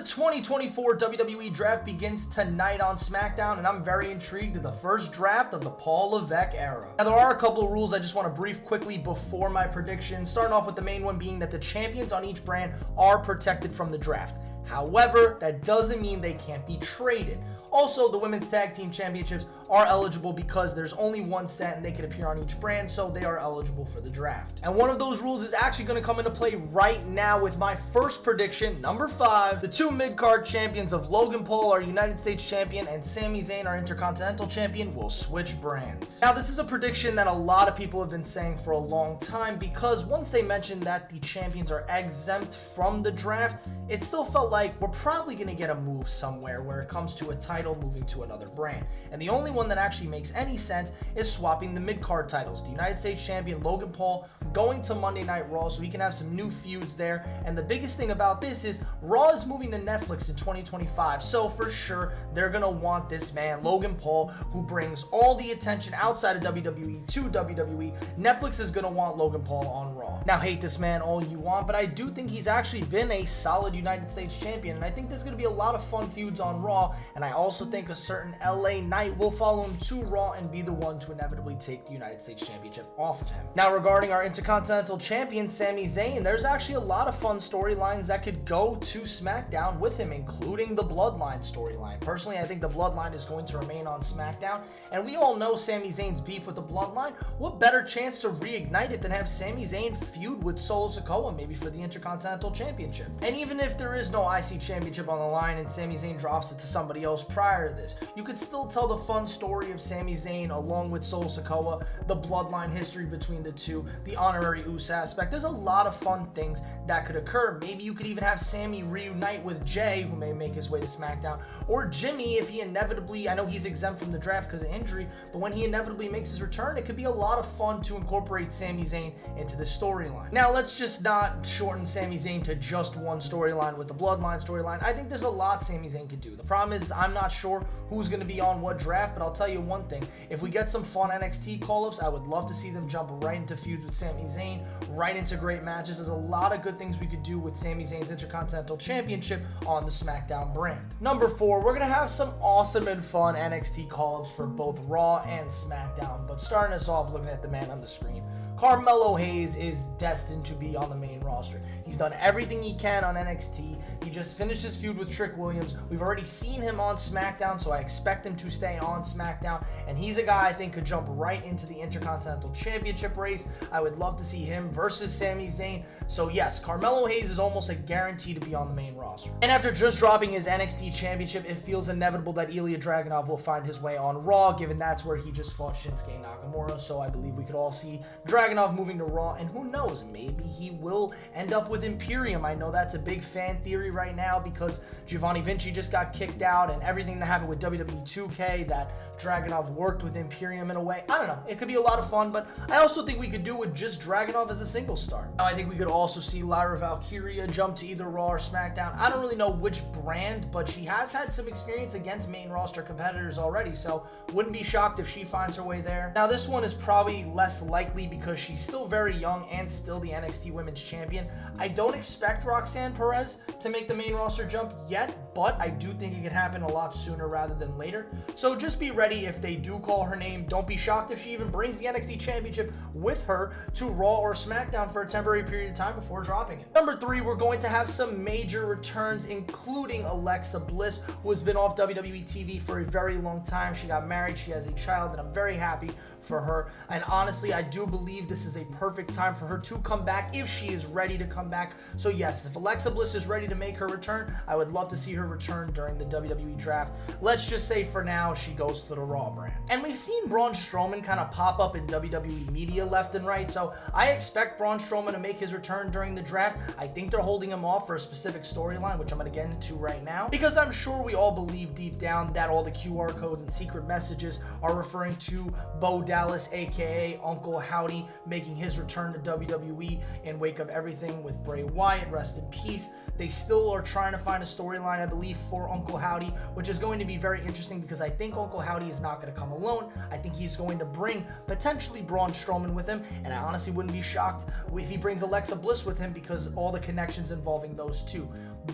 2024 WWE Draft begins tonight on SmackDown, and I'm very intrigued at the first draft of the Paul Levesque era. Now, there are a couple of rules I just want to brief quickly before my predictions, starting off with the main one being that the champions on each brand are protected from the draft. However, that doesn't mean they can't be traded. Also, the Women's Tag Team Championships are eligible because there's only one set and they can appear on each brand, so they are eligible for the draft. And one of those rules is actually going to come into play right now with my first prediction, number 5. The two mid-card champions of Logan Paul, our United States champion, and Sami Zayn, our Intercontinental champion, will switch brands. Now, this is a prediction that a lot of people have been saying for a long time because once they mentioned that the champions are exempt from the draft, it still felt like we're probably going to get a move somewhere where it comes to a title moving to another brand. And the only one that actually makes any sense is swapping the mid-card titles. The United States champion Logan Paul going to Monday Night Raw so he can have some new feuds there. And the biggest thing about this is Raw is moving to Netflix in 2025, so for sure they're going to want this man, Logan Paul, who brings all the attention outside of WWE to WWE. Netflix is going to want Logan Paul on Raw. Now, hate this man all you want, but I do think he's actually been a solid United States champion, and I think there's going to be a lot of fun feuds on Raw, and I also think a certain LA Knight will follow him to Raw and be the one to inevitably take the United States Championship off of him. Now, regarding our Intercontinental Champion, Sami Zayn, there's actually a lot of fun storylines that could go to SmackDown with him, including the Bloodline storyline. Personally, I think the Bloodline is going to remain on SmackDown, and we all know Sami Zayn's beef with the Bloodline. What better chance to reignite it than have Sami Zayn feud with Solo Sikoa, maybe for the Intercontinental Championship? And even if there is no IC Championship on the line and Sami Zayn drops it to somebody else prior to this, you could still tell the fun story of Sami Zayn along with Solo Sikoa, the Bloodline history between the two, the honorary Uso aspect. There's a lot of fun things that could occur. Maybe you could even have Sami reunite with Jay, who may make his way to SmackDown, or Jimmy if he inevitably, I know he's exempt from the draft because of injury, but when he inevitably makes his return, it could be a lot of fun to incorporate Sami Zayn into the storyline. Now, let's just not shorten Sami Zayn to just one storyline with the Bloodline storyline. I think there's a lot Sami Zayn could do. The problem is I'm not sure who's going to be on what draft, but I'll tell you one thing. If we get some fun NXT call-ups, I would love to see them jump right into feuds with Sami Zayn, right into great matches. There's a lot of good things we could do with Sami Zayn's Intercontinental Championship on the SmackDown brand. Number 4, we're going to have some awesome and fun NXT call-ups for both Raw and SmackDown, but starting us off looking at the man on the screen, Carmelo Hayes is destined to be on the main roster. He's done everything he can on NXT. He just finished his feud with Trick Williams. We've already seen him on SmackDown, so I expect him to stay on SmackDown. And he's a guy I think could jump right into the Intercontinental Championship race. I would love to see him versus Sami Zayn. So yes, Carmelo Hayes is almost a guarantee to be on the main roster. And after just dropping his NXT Championship, it feels inevitable that Elia Dragonov will find his way on Raw, given that's where he just fought Shinsuke Nakamura. So I believe we could all see Dragonov moving to Raw, and who knows, maybe he will end up with Imperium. I know that's a big fan theory right now because Giovanni Vinci just got kicked out and everything that happened with WWE 2K, that Dragonov worked with Imperium in a way. I don't know, it could be a lot of fun, but I also think we could do with just Dragonov as a single star. Now, I think we could also see Lyra Valkyria jump to either Raw or SmackDown. I don't really know which brand, but she has had some experience against main roster competitors already, so wouldn't be shocked if she finds her way there. Now, this one is probably less likely because she's still very young and still the NXT Women's Champion. I don't expect Roxana Perez to make the main roster jump yet, but I do think it could happen a lot sooner rather than later. So just be ready if they do call her name. Don't be shocked if she even brings the NXT Championship with her to Raw or SmackDown for a temporary period of time before dropping it. Number 3, we're going to have some major returns, including Alexa Bliss, who has been off WWE TV for a very long time. She got married, she has a child, and I'm very happy for her. And honestly, I do believe this is a perfect time for her to come back if she is ready to come back. So yes, if Alexa Bliss is ready to make her return, I would love to see her return during the WWE draft. Let's just say for now, she goes to the Raw brand. And we've seen Braun Strowman kind of pop up in WWE media left and right, so I expect Braun Strowman to make his return during the draft. I think they're holding him off for a specific storyline, which I'm going to get into right now, because I'm sure we all believe deep down that all the QR codes and secret messages are referring to Bo Dallas, aka Uncle Howdy, making his return to WWE in wake of everything with Bray Wyatt. Rest in peace. They still are trying to find a storyline, I believe, for Uncle Howdy, which is going to be very interesting because I think Uncle Howdy is not going to come alone. I think he's going to bring potentially Braun Strowman with him, and I honestly wouldn't be shocked if he brings Alexa Bliss with him because all the connections involving those two.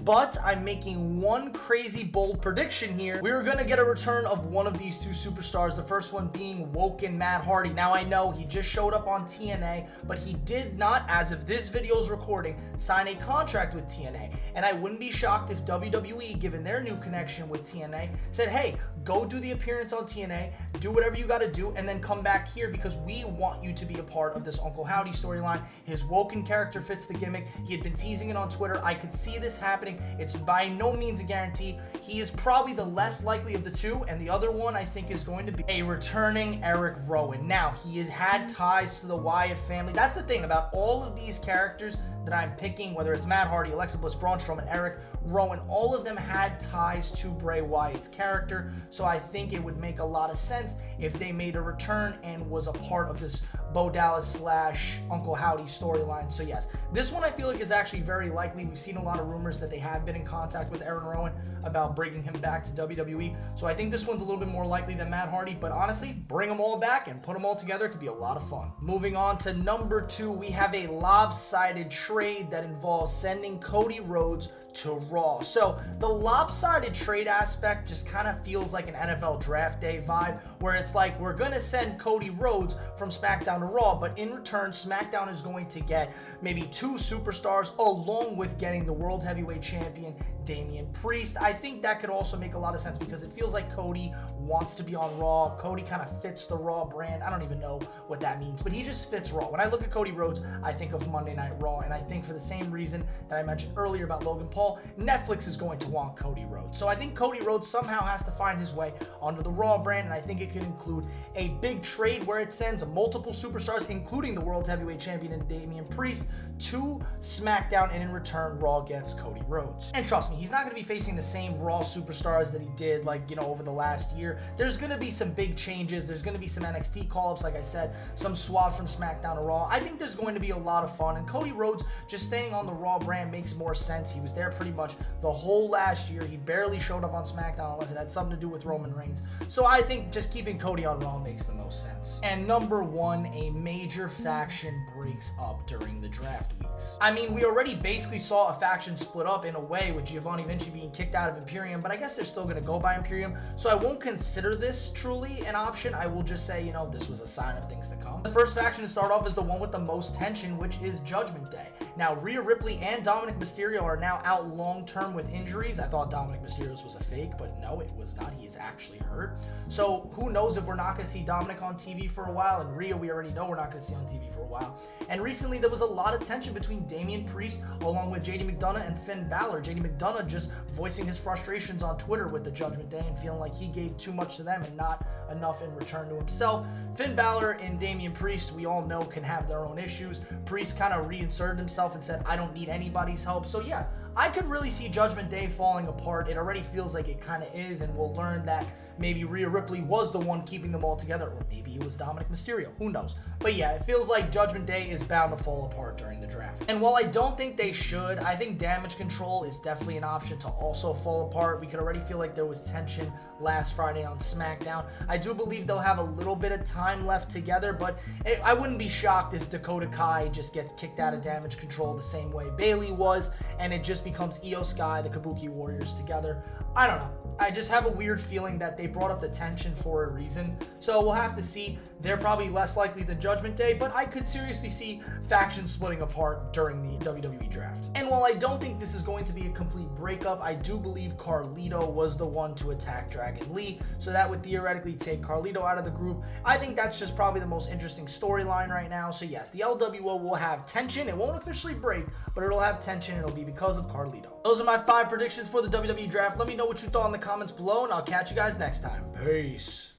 But I'm making one crazy bold prediction here. We're gonna get a return of one of these two superstars, the first one being Woken Matt Hardy. Now I know he just showed up on TNA, but he did not, as of this video's recording, sign a contract with TNA. And I wouldn't be shocked if WWE, given their new connection with TNA, said, hey, go do the appearance on TNA, do whatever you gotta do, and then come back here because we want you to be a part of this Uncle Howdy storyline. His Woken character fits the gimmick. He had been teasing it on Twitter. I could see this happening. It's by no means a guarantee. He is probably the less likely of the two, and the other one I think is going to be a returning Eric Rowan. Now, he has had ties to the Wyatt family. That's the thing about all of these characters that I'm picking, whether it's Matt Hardy, Alexa Bliss, Braun Strowman, Eric Rowan, all of them had ties to Bray Wyatt's character, so I think it would make a lot of sense if they made a return and was a part of this Bo Dallas / Uncle Howdy storyline. So yes, this one I feel like is actually very likely. We've seen a lot of rumors that they have been in contact with Aaron Rowan about bringing him back to WWE, so I think this one's a little bit more likely than Matt Hardy, but honestly, bring them all back and put them all together could be a lot of fun. Moving on to number 2, we have a lopsided trade that involves sending Cody Rhodes to Raw. So the lopsided trade aspect just kind of feels like an NFL draft day vibe, where it's like, we're going to send Cody Rhodes from SmackDown to Raw, but in return, SmackDown is going to get maybe 2 superstars along with getting the World Heavyweight Champion Damian Priest. I think that could also make a lot of sense because it feels like Cody wants to be on Raw. Cody kind of fits the Raw brand. I don't even know what that means, but he just fits Raw. When I look at Cody Rhodes, I think of Monday Night Raw, and I think for the same reason that I mentioned earlier about Logan Paul, Netflix is going to want Cody Rhodes. So I think Cody Rhodes somehow has to find his way onto the Raw brand, and I think it could include a big trade where it sends multiple superstars, including the World Heavyweight Champion and Damian Priest, to SmackDown, and in return, Raw gets Cody Rhodes. And trust me, he's not going to be facing the same Raw superstars that he did, over the last year. There's going to be some big changes. There's going to be some NXT call-ups, like I said, some swap from SmackDown to Raw. I think there's going to be a lot of fun, and Cody Rhodes just staying on the Raw brand makes more sense. He was there pretty much the whole last year. He barely showed up on SmackDown unless it had something to do with Roman Reigns. So I think just keeping Cody on Raw makes the most sense. And number 1, a major faction breaks up during the draft weeks. I mean, we already basically saw a faction split up in a way with Giovanni Vinci being kicked out of Imperium, but I guess they're still going to go by Imperium, so I won't consider this truly an option. I will just say, this was a sign of things to come. The first faction to start off is the one with the most tension, which is Judgment Day. Now, Rhea Ripley and Dominic Mysterio are now out long-term with injuries. I thought Dominic Mysterio's was a fake, but no, it was not. He is actually hurt. So who knows if we're not going to see Dominic on TV for a while, and Rhea we already know we're not going to see on TV for a while. And recently there was a lot of tension between Damian Priest along with JD McDonough and Finn Balor. JD McDonough just voicing his frustrations on Twitter with the Judgment Day and feeling like he gave too much to them and not enough in return to himself. Finn Balor and Damian Priest, we all know, can have their own issues. Priest kind of reinserted himself and said, I don't need anybody's help. So yeah, I could really see Judgment Day falling apart. It already feels like it kind of is, and we'll learn that maybe Rhea Ripley was the one keeping them all together, or maybe it was Dominic Mysterio. Who knows? But yeah, it feels like Judgment Day is bound to fall apart during the draft. And while I don't think they should, I think Damage Control is definitely an option to also fall apart. We could already feel like there was tension last Friday on SmackDown. I do believe they'll have a little bit of time left together, but I wouldn't be shocked if Dakota Kai just gets kicked out of Damage Control the same way Bayley was, and it just becomes Io Sky, the Kabuki Warriors together. I don't know. I just have a weird feeling that they brought up the tension for a reason. So we'll have to see. They're probably less likely than Judgment Day, but I could seriously see factions splitting apart during the WWE draft. And while I don't think this is going to be a complete breakup, I do believe Carlito was the one to attack Dragon Lee, so that would theoretically take Carlito out of the group. I think that's just probably the most interesting storyline right now. So yes, the LWO will have tension. It won't officially break, but it'll have tension. It'll be because of Carlito. Those are my 5 predictions for the WWE draft. Let me know what you thought in the comments below, and I'll catch you guys next time. Peace.